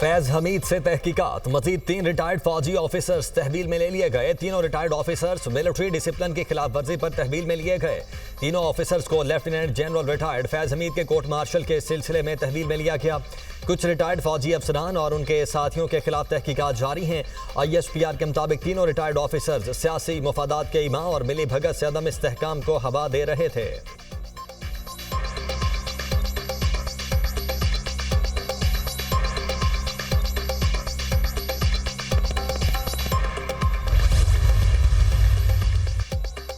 फैज हमीद से तहकीकात, मजीद 3 रिटायर्ड फौजी ऑफिसर्स तहवील में ले लिए गए। तीनों रिटायर्ड ऑफिसर्स मिलिट्री डिसिप्लिन की खिलाफ वर्जी पर तहवील में लिए गए। तीनों ऑफिसर्स को lieutenant general retired Faiz Hamid के कोर्ट मार्शल के सिलसिले में तहवील में लिया गया। कुछ रिटायर्ड फौजी अफसरान और उनके साथियों के खिलाफ तहकीकात जारी हैं। ISPR के मुताबिक तीनों रिटायर्ड ऑफिसर्स सियासी मफादात के इमा और मिली भगत से अदम इस्तेहकाम को हवा दे रहे थे।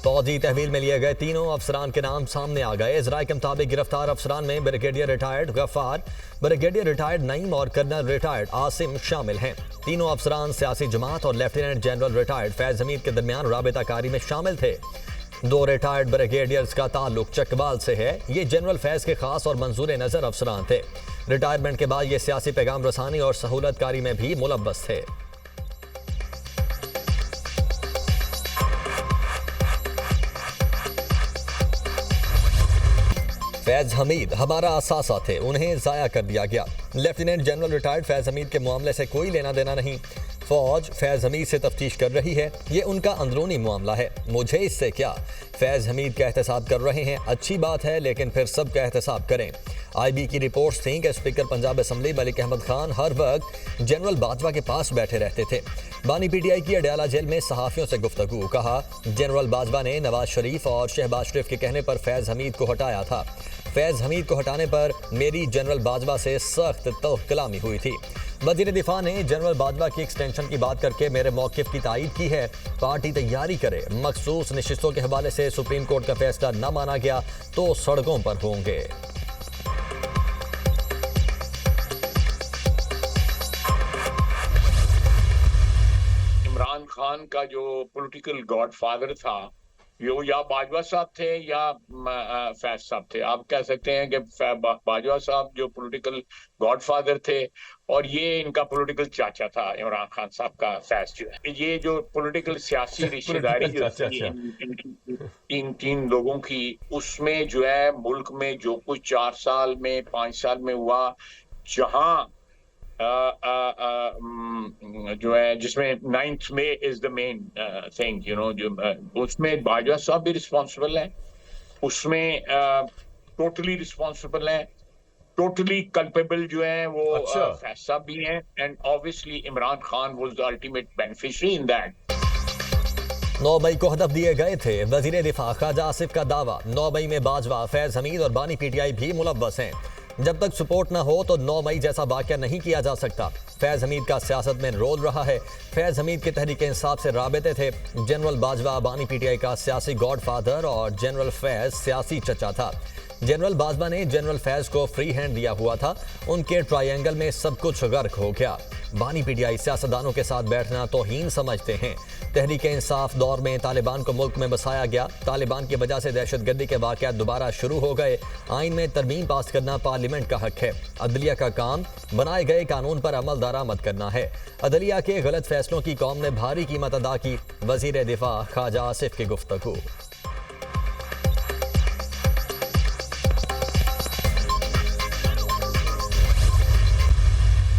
फौजी तहवील में लिए गए तीनों अफसरान के नाम सामने आ गए। इजराय के मुताबिक गिरफ्तार अफसरान में brigadier retired Ghaffar, brigadier retired Naeem और कर्नल रिटायर्ड आसिम शामिल हैं। तीनों अफसरान सियासी जमात और lieutenant general retired Faiz Hamid के दरमियान राबताकारी में शामिल थे। 2 रिटायर्ड ब्रिगेडियर्स का ताल्लुक चकवाल से है। ये जनरल फैज के खास और मंजूर नजर अफसरान थे। रिटायरमेंट के बाद ये सियासी पैगाम रसानी और सहूलतकारी में भी मुलव्वस थे। फैज हमीद हमारा असासा थे, उन्हें ज़ाया कर दिया गया। Lieutenant general retired Faiz Hamid के मामले से कोई लेना देना नहीं। फौज फैज हमीद से तफ्तीश कर रही है, ये उनका अंदरूनी मामला है, मुझे इससे क्या। फैज हमीद का एहतसाब कर रहे हैं, अच्छी बात है, लेकिन फिर सबका एहतसाब करें। IB की रिपोर्ट्स थी कि स्पीकर पंजाब असम्बली मलिक अहमद खान हर वक्त जनरल बाजवा के पास बैठे रहते थे। बानी PTI की अडयाला जेल में सहाफ़ियों से गुफ्तगू, कहा जनरल बाजवा ने नवाज शरीफ और शहबाज शरीफ के कहने पर फैज हमीद को हटाया था। फैज हमीद को हटाने पर मेरी जनरल बाजवा से सख्त तौक़-कलामी हुई थी। वज़ीर दिफा ने जनरल बाजवा की एक्सटेंशन की बात करके मेरे मौक़िफ़ की तायीद की है। पार्टी तैयारी करे, मखसूस नशिस्तों के हवाले से सुप्रीम कोर्ट का फैसला न माना गया तो सड़कों पर होंगे। इमरान खान का जो पॉलिटिकल गॉडफादर था, यो या बाजवा साहब थे या फैज साहब थे। आप कह सकते हैं कि बाजवा साहब जो पॉलिटिकल गॉडफादर थे और ये इनका पॉलिटिकल चाचा था इमरान खान साहब का फैज जो है। ये जो पॉलिटिकल सियासी रिश्तेदारी जो थी इन तीन लोगों की, उसमें जो है मुल्क में जो कुछ 4 साल में 5 साल में हुआ, जहां जो है जिसमें 9th May is the main thing, जो उसमें बाजवा साहब भी रिस्पॉन्सिबल है, उसमें टोटली रिस्पॉन्सिबल है, टोटली कल्पेबल जो है वो फैज साहब भी हैं, and obviously Imran Khan was the ultimate beneficiary in that. 9 मई को हदफ दिए गए थे। वजीर दिफा ख्वाजा आसिफ का दावा, 9 मई में बाजवा, फैज हमीद और बानी PTI भी मुलव्वस हैं। जब तक सपोर्ट ना हो तो 9 मई जैसा वाक़या नहीं किया जा सकता। फैज हमीद का सियासत में रोल रहा है। फैज हमीद के तहरीक इंसाफ से राबते थे। जनरल बाजवा बानी PTI का सियासी गॉडफादर और जनरल फैज सियासी चचा था। जनरल बाजवा ने जनरल फैज को फ्री हैंड दिया हुआ था, उनके ट्रायंगल में सब कुछ गर्क हो गया। बानी PTI सियासतदानों के साथ बैठना तौहीन समझते हैं। तहरीक इंसाफ दौर में तालिबान को मुल्क में बसाया गया। तालिबान की वजह से दहशतगर्दी के वाक़यात दोबारा शुरू हो गए। आइन में तरमीम पास करना पार्लियामेंट का हक है। अदलिया का काम बनाए गए कानून पर अमल दरामद करना है। अदलिया के गलत फैसलों की कौम ने भारी कीमत अदा की। वजीर दिफा ख्वाजा आसिफ की गुफ्तगू।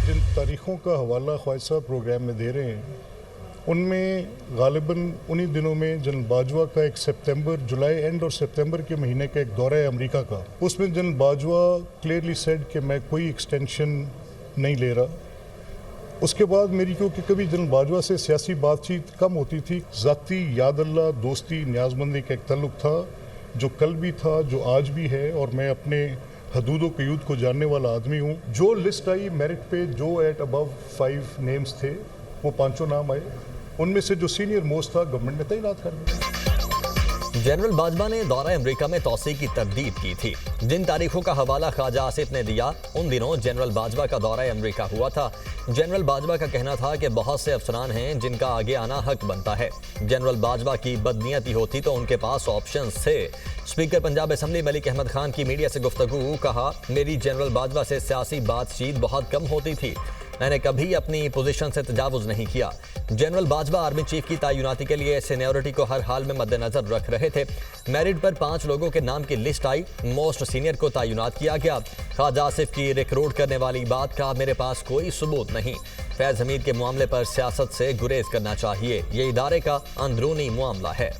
जिन तारीख़ों का हवाला ख्वाजा साहब प्रोग्राम में दे रहे हैं, उनमें गालिबन उन्हीं दिनों में जनरल बाजवा का एक जुलाई एंड और सितंबर के महीने का एक दौरा है अमेरिका का। उसमें जनरल बाजवा क्लियरली सेड कि मैं कोई एक्सटेंशन नहीं ले रहा। उसके बाद मेरी क्योंकि कभी जनरल बाजवा से सियासी बातचीत कम होती थी, ज़ाती याद अल्लाह दोस्ती न्याज़मंदी का एक तल्लुक़ था, जो कल भी था, जो आज भी है, और मैं अपने हदूदों क़यूद को जानने वाला आदमी हूँ। जो लिस्ट आई मेरिट पे, जो एट अबव 5 नेम्स थे, वो 5 नाम आए, उनमें से जो सीनियर मोस्ट था गवर्नमेंट ने तैनात कर दिया। जनरल बाजवा ने दौरा अमेरिका में तौसी की तरदीद की थी। जिन तारीखों का हवाला ख्वाजा आसिफ ने दिया, उन दिनों जनरल बाजवा का दौरा अमेरिका हुआ था। जनरल बाजवा का कहना था कि बहुत से अफसरान हैं जिनका आगे आना हक बनता है। जनरल बाजवा की बदनीयती होती तो उनके पास ऑप्शंस थे। स्पीकर पंजाब असम्बली मलिक अहमद खान की मीडिया से गुफ्तगू, कहा मेरी जनरल बाजवा से सियासी बातचीत बहुत कम होती थी। मैंने कभी अपनी पोजीशन से तजावुज नहीं किया। जनरल बाजवा आर्मी चीफ की तैनाती के लिए सीनियरिटी को हर हाल में मद्देनजर रख रहे थे। मेरिट पर 5 लोगों के नाम की लिस्ट आई, मोस्ट सीनियर को तैनात किया गया। ख्वाजा आसिफ की रिक्रूट करने वाली बात का मेरे पास कोई सबूत नहीं। फैज हमीद के मामले पर सियासत से गुरेज करना चाहिए, ये इदारे का अंदरूनी मामला है।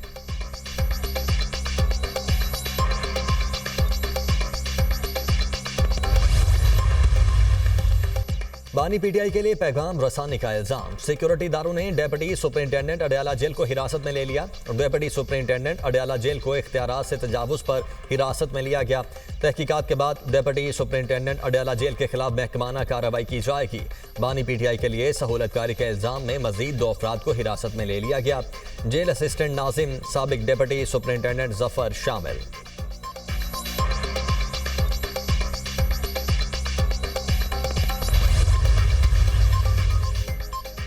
बानी पीटीआई के लिए पैगाम रसानी का इल्जाम। सिक्योरिटी इदारों ने डेप्यूटी सुपरिंटेंडेंट अडयाला जेल को हिरासत में ले लिया। डेप्यूटी सुपरिंटेंडेंट अडयाला जेल को इख्तियारात से तजावुज पर हिरासत में लिया गया। तहकीकात के बाद डेप्यूटी सुपरिंटेंडेंट अडयाला जेल के खिलाफ महकमाना कार्रवाई की जाएगी। बानी पीटीआई के लिए सहूलतकारी के इल्जाम में मजीद 2 अफराद को हिरासत में ले लिया गया। जेल असिस्टेंट नाजिम, साबिक डेप्यूटी सुपरिंटेंडेंट जफर शामिल।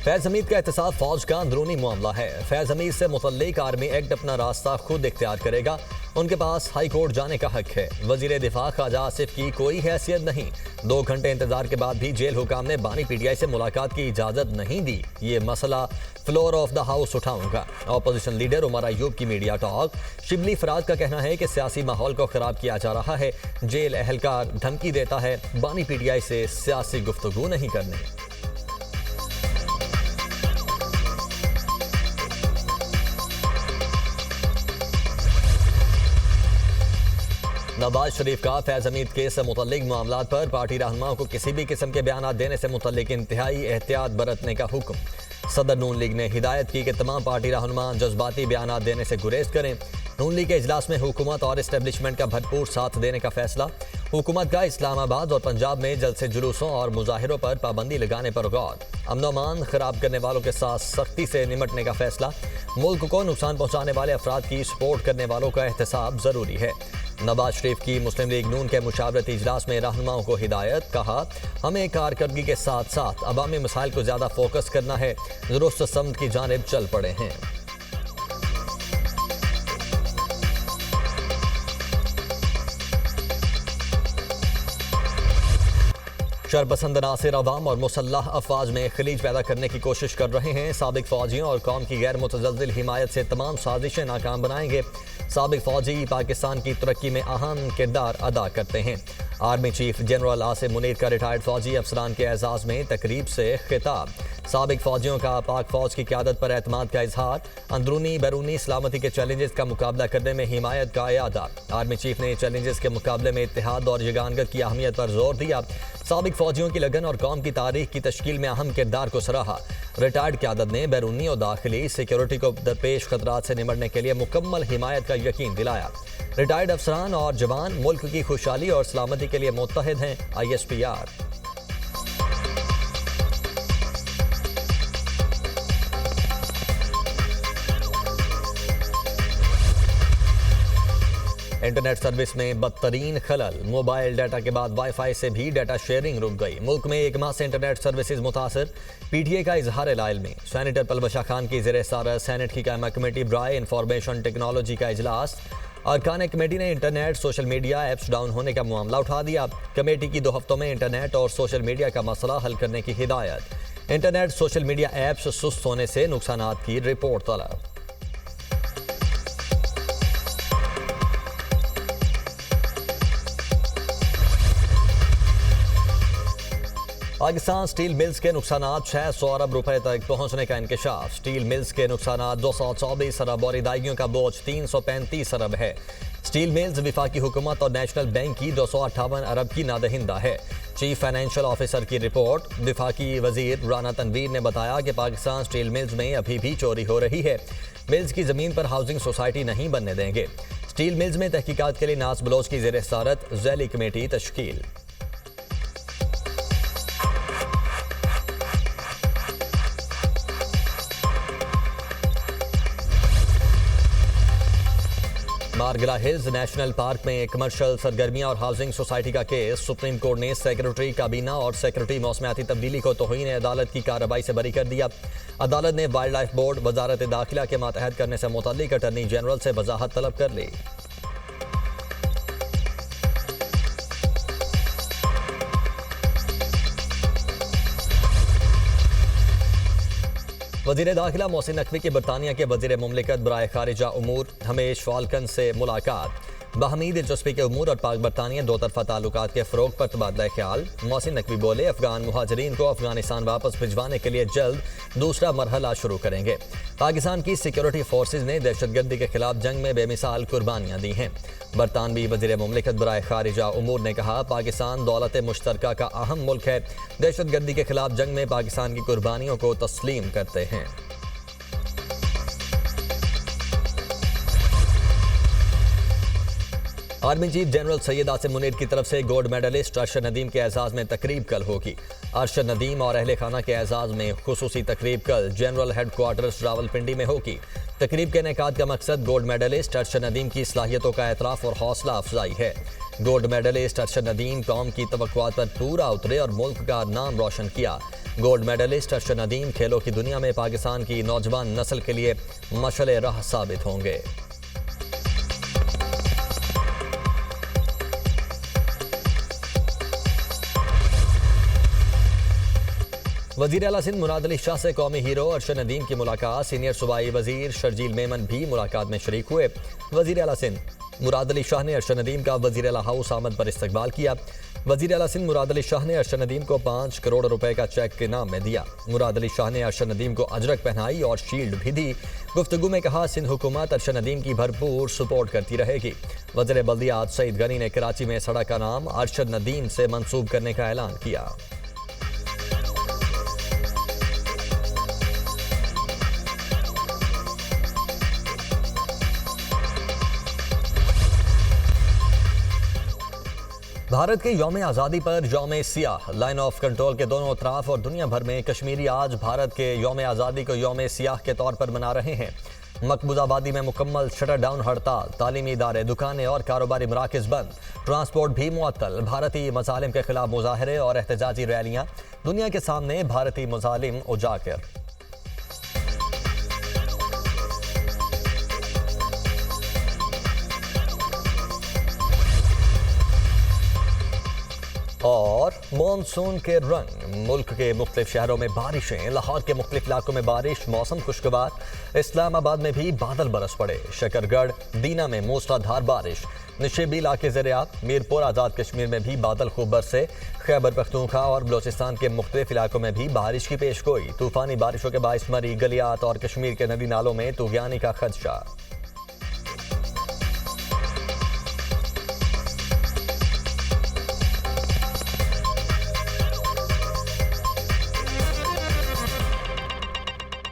फैज हमीद का एहतसाब फौज का अंदरूनी मामला है। फैज हमीद से मुतल्लिक आर्मी एक्ट अपना रास्ता खुद इख्तियार करेगा। उनके पास हाई कोर्ट जाने का हक है। वजीर दिफा ख्वाजा आसिफ की कोई हैसियत नहीं। 2 घंटे इंतजार के बाद भी जेल हुकाम ने बानी पीटीआई से मुलाकात की इजाजत नहीं दी। ये मसला फ्लोर ऑफ द हाउस उठाऊंगा। अपोजिशन लीडर उमर अयूब की मीडिया टॉक। शिबली फराद का कहना है कि सियासी माहौल को खराब किया जा रहा है। जेल एहलकार धमकी देता है बानी पीटीआई से सियासी गुफ्तगू नहीं करने। नवाज शरीफ का फैज हमीद केस से मुतल्लिक मामलात पर पार्टी रहनुमाओं को किसी भी किस्म के बयान देने से मुतल्लिक इंतहाई एहतियात बरतने का हुक्म। सदर नून लीग ने हिदायत की कि तमाम पार्टी रहनुमा जज्बाती बयान देने से गुरेज करें। नून लीग के इजलास में हुकूमत और इस्टेब्लिशमेंट का भरपूर साथ देने का फैसला। हुकूमत का इस्लामाबाद और पंजाब में जलसे जुलूसों और मुजाहिरों पर पाबंदी लगाने पर गौर। अमन अमान खराब करने वालों के साथ सख्ती से निमटने का फैसला। मुल्क को नुकसान पहुंचाने वाले अफराद की सपोर्ट करने वालों का एहतसाब जरूरी है। नवाज शरीफ की मुस्लिम लीग नून के मुशावरती इजलास में रहनुमाओं को हिदायत। कहा, हमें कारकर्दगी के साथ साथ अवामी मसाइल को ज्यादा फोकस करना है। दुरुस्त समत की जानिब चल पड़े हैं। शरपसंद नासिर अवाम और मुसल्लह अफवाज में खलीज पैदा करने की कोशिश कर रहे हैं। साबिक फौजियों और कौम की गैर मुतज़ल्ज़िल हिमायत से तमाम साजिशें नाकाम बनाएंगे। साबिक फौजी पाकिस्तान की तरक्की में अहम किरदार अदा करते हैं। Army chief general Asim Munir का रिटायर्ड फौजी अफसरान के एजाज़ में तकरीब से खिताब। साबिक फौजियों का पाक फौज की क़यादत पर एतमाद का इजहार। अंदरूनी बैरूनी सलामती के चैलेंजेस का मुकाबला करने में हिमायत का इरादा। आर्मी चीफ ने चैलेंजेस के मुकाबले में इत्तेहाद और यगानगत की अहमियत पर जोर दिया। साबिक फौजियों की लगन और कौम की तारीख की तश्कील में अहम किरदार को सराहा। रिटायर्ड क़यादत ने बैरूनी और दाखिली सिक्योरिटी को दरपेश खतरात से निमटने के लिए मुकम्मल हिमायत का यकीन दिलाया। रिटायर्ड अफसरान और जवान मुल्क की खुशहाली और सलामती के लिए मुत्तहिद हैं। ISPR। इंटरनेट सर्विस में बदतरीन खलल। मोबाइल डाटा के बाद वाईफाई से भी डाटा शेयरिंग रुक गई। मुल्क में 1 माह से इंटरनेट सर्विसेज मुतासर। PTI का इजहार इल्मी। सेनेटर पलबशा खान की ज़ेर सदारत सेनेट की कायमा कमेटी बराए इंफॉर्मेशन टेक्नोलॉजी का इजलास। अरकान कमेटी ने internet social media apps down होने का मामला उठा दिया। कमेटी की 2 हफ्तों में इंटरनेट और सोशल मीडिया का मसला हल करने की हिदायत। इंटरनेट सोशल मीडिया ऐप्स सुस्त होने से नुकसानात की रिपोर्ट तलब। पाकिस्तान स्टील मिल्स के नुकसानात 600 अरब रुपए तक पहुंचने का इंकशाफ। स्टील मिल्स के नुकसानात 224 अरब और इदाइयों का बोझ 335 अरब है। स्टील मिल्स विफाकी हुकूमत और नेशनल बैंक की 258 अरब की नादहिंदा है। चीफ फाइनेंशियल ऑफिसर की रिपोर्ट। विफाकी वजीर राना तनवीर ने बताया कि पाकिस्तान स्टील मिल्स में अभी भी चोरी हो रही है। मिल्स की जमीन पर हाउसिंग सोसाइटी नहीं बनने देंगे। स्टील मिल्स में तहकीकात के लिए नाज बलोच की ज़ेर सदारत ज़ैली कमेटी तश्कील। मारगला हिल्स नेशनल पार्क में कमर्शियल सरगर्मियां और हाउसिंग सोसाइटी का केस। सुप्रीम कोर्ट ने सेक्रेटरी काबीना और सेक्रेटरी मौसमियाती तब्दीली को तौहीन अदालत की कार्रवाई से बरी कर दिया। अदालत ने वाइल्ड लाइफ बोर्ड वजारत दाखिला के मातहत करने से मुतल्लिक अटर्नी जनरल से वजाहत तलब कर ली। वजीर दाखिला मोहसिन नकवी की बरतानिया के वजीर मुमलिकत बराए खारिजा उमूर हमेश फाल्कन से मुलाकात। बाहमी दिलचस्पी के उमूर और पाक बरतानिया दो तरफा ताल्लुकात के फ़रोग पर तबादला ख्याल। मोहसिन नकवी बोले, अफगान मुहाजिरीन को अफगानिस्तान वापस भिजवाने के लिए जल्द दूसरा मरहला शुरू करेंगे। पाकिस्तान की सिक्योरिटी फोर्सेज ने दहशतगर्दी के खिलाफ जंग में बेमिसाल कुर्बानियां दी हैं। बरतानवी वजीर मुमलिकत बराए खारिजा उमूर ने कहा, पाकिस्तान दौलत मुश्तरका का अहम मुल्क है। दहशतगर्दी के खिलाफ जंग में पाकिस्तान की कुर्बानियों को तस्लीम करते हैं। Army chief general Syed Asim Munir की तरफ से गोल्ड मेडलिस्ट अरशद नदीम के एजाज में तकरीब कल होगी। अरशद नदीम और अहले खाना के एजाज में खुसूसी तकरीब कल जनरल हेडक्वार्टर्स रावलपिंडी में होगी। तकरीब के इनेकाद का मकसद गोल्ड मेडलिस्ट अरशद नदीम की सलाहियतों का एतराफ़ और हौसला अफजाई है। गोल्ड मेडलिस्ट अरशद नदीम कौम की तवक्कुआत पर पूरा उतरे और मुल्क का नाम रोशन किया। गोल्ड मेडलिस्ट अरशद नदीम खेलों की दुनिया में पाकिस्तान की नौजवान नस्ल के लिए मशअल राह साबित होंगे। वजीर आला सिंध मुराद अली शाह से कौमी हीरो अरशद नदीम की मुलाकात। सीनियर सूबाई वजीर शर्जील मेमन भी मुलाकात में शरीक हुए। वजीर आला सिंध मुराद अली शाह ने अरशद नदीम का वजीर आला हाउस आमद पर इस्तकबाल किया। वजीर आला सिंध मुराद अली शाह ने अरशद नदीम को 5 करोड़ रुपए का चेक के नाम में दिया। मुराद अली शाह ने अरशद नदीम को अजरक पहनाई और शील्ड भी दी। गुफ्तगू में कहा, सिंध हुकूमत अरशद नदीम की भरपूर सपोर्ट करती रहेगी। वज़ीर बल्दियात सईद गनी ने कराची में सड़क का नाम अरशद नदीम से मंसूब करने का ऐलान किया। भारत के यौम आज़ादी पर यौम सियाह लाइन ऑफ कंट्रोल के दोनों तरफ और दुनिया भर में कश्मीरी आज भारत के यौम आज़ादी को यौम सियाह के तौर पर मना रहे हैं। मकबूजाबादी में मुकम्मल शटर डाउन हड़ताल, तालीमी इदारे, दुकानें और कारोबारी मराकज़ बंद, ट्रांसपोर्ट भी मुअत्तल। भारतीय मज़ालिम के खिलाफ मुजाहरे और एहतजाजी रैलियाँ, दुनिया के सामने भारतीय मज़ालिम उजागर। और मॉनसून के रंग, मुल्क के मुख्तलिफ शहरों में बारिशें, लाहौर के मुख्तलिफ इलाकों में बारिश, मौसम खुशगवार। इस्लामाबाद में भी बादल बरस पड़े। शकरगढ़, दीना में मूसलाधार बारिश। निशेबी इलाके ज़रियात, मीरपुर, आज़ाद कश्मीर में भी बादल खूब बरसे। खैबर पख्तूनख्वा और बलोचिस्तान के मुख्तलिफ इलाकों में भी बारिश की पेश गोई। तूफानी बारिशों के बाइस मरी, गलियात और कश्मीर के नदी नालों में तूफ़ानी का खदशा।